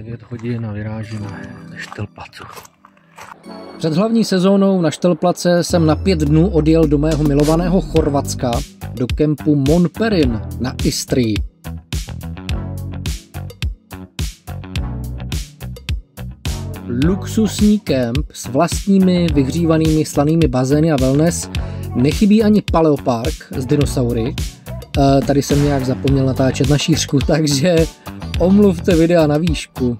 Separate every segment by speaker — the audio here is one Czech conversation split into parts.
Speaker 1: 9 hodin a vyrážíme ze Štelplacu.
Speaker 2: Před hlavní sezónou na Štelplace jsem na 5 dnů odjel do mého milovaného Chorvatska, do kempu Monperin na Istrii. Luxusní kemp s vlastními vyhřívanými slanými bazény a wellness, nechybí ani paleopark s dinosaury. Tady jsem nějak zapomněl natáčet na šířku, takže omluvte videa na výšku.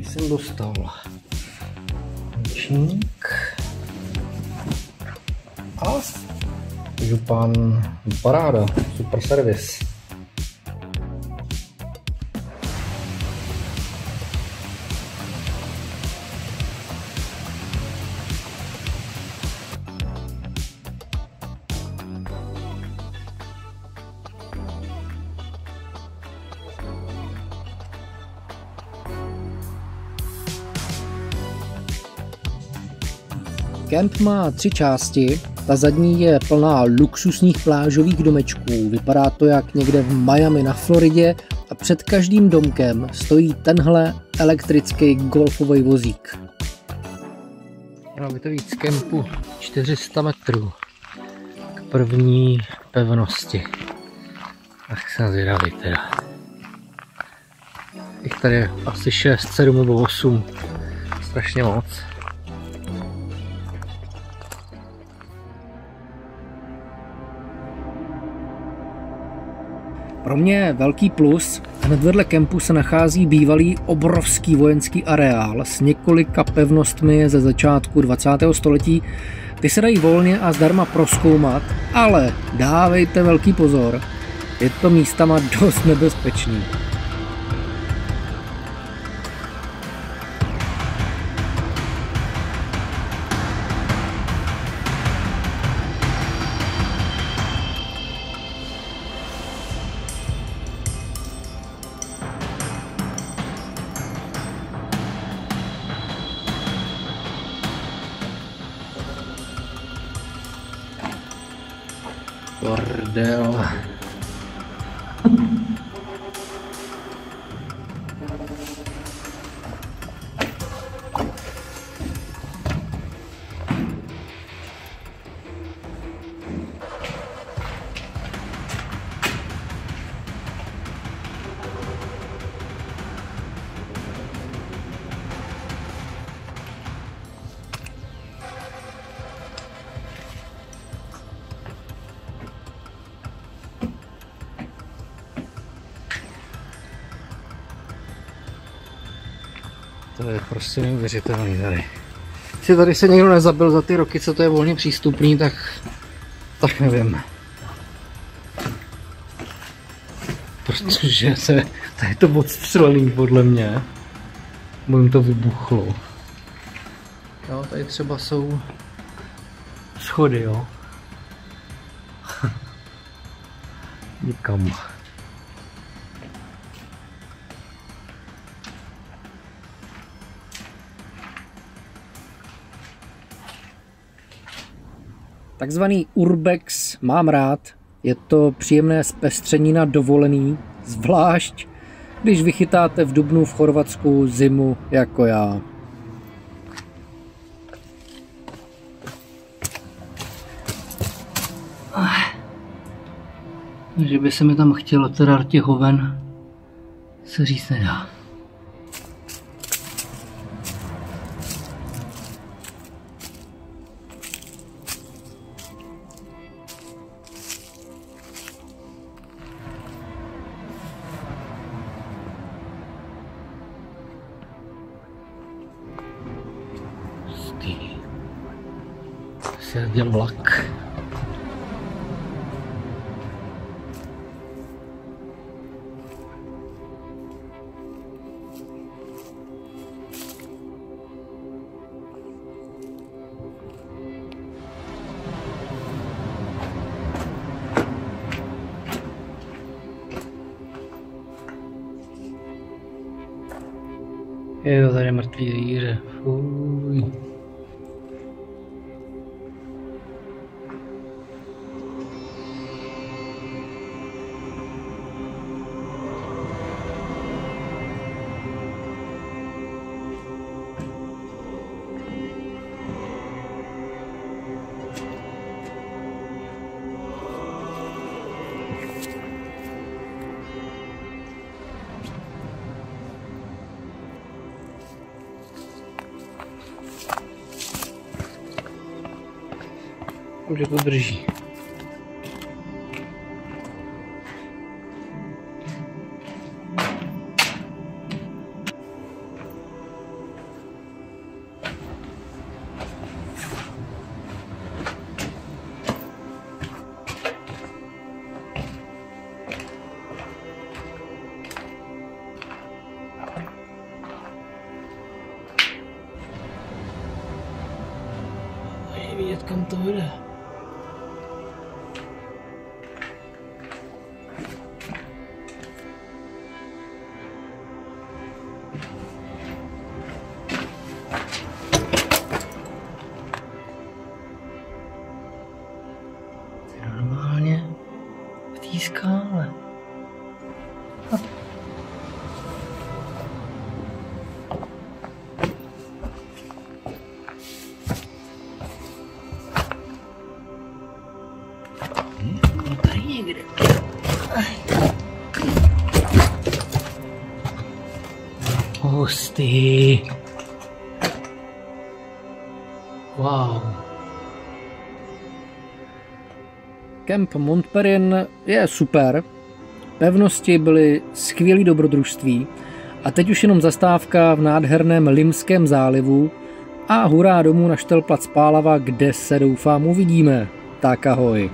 Speaker 1: Jsem dostal ručník a župan, paráda, super servis.
Speaker 2: Kemp má 3 části, ta zadní je plná luxusních plážových domečků, vypadá to jak někde v Miami na Floridě a před každým domkem stojí tenhle elektrický golfový vozík.
Speaker 1: Mělo by to víc kempu 400 metrů k první pevnosti. Tak jsem zvědavý teda. Jich tady je asi 6, 7 nebo 8, strašně moc.
Speaker 2: Pro mě velký plus, hned vedle kempu se nachází bývalý obrovský vojenský areál s několika pevnostmi ze začátku 20. století. Ty se dají volně a zdarma prozkoumat, ale dávejte velký pozor, je to místama dost nebezpečný.
Speaker 1: Bordel. To je prostě neuvěřitelný tady. Jestli tady se někdo nezabil za ty roky, co to je volně přístupný, tak nevím. Protože tady je to odstřelený podle mě. Bo jim to vybuchlo. Jo, tady třeba jsou schody, jo. Nikam.
Speaker 2: Takzvaný urbex mám rád, je to příjemné zpestření na dovolený, zvlášť když vychytáte v dubnu v Chorvatsku zimu jako já.
Speaker 1: Že by se mi tam chtělo teda těch hoven, se říct nedá. Se jezdil vlak. Jo, tady je mrtvý zvíře. Fuj. Už to drží. Je vidět, kam to jde. Normálně v té skále. Tady někde. Hustý. Wow.
Speaker 2: Kemp Montperrin je super, pevnosti byly skvělý dobrodružství a teď už jenom zastávka v nádherném Limském zálivu a hurá domů na Štelplac Pálava, kde se doufám uvidíme. Tak ahoj.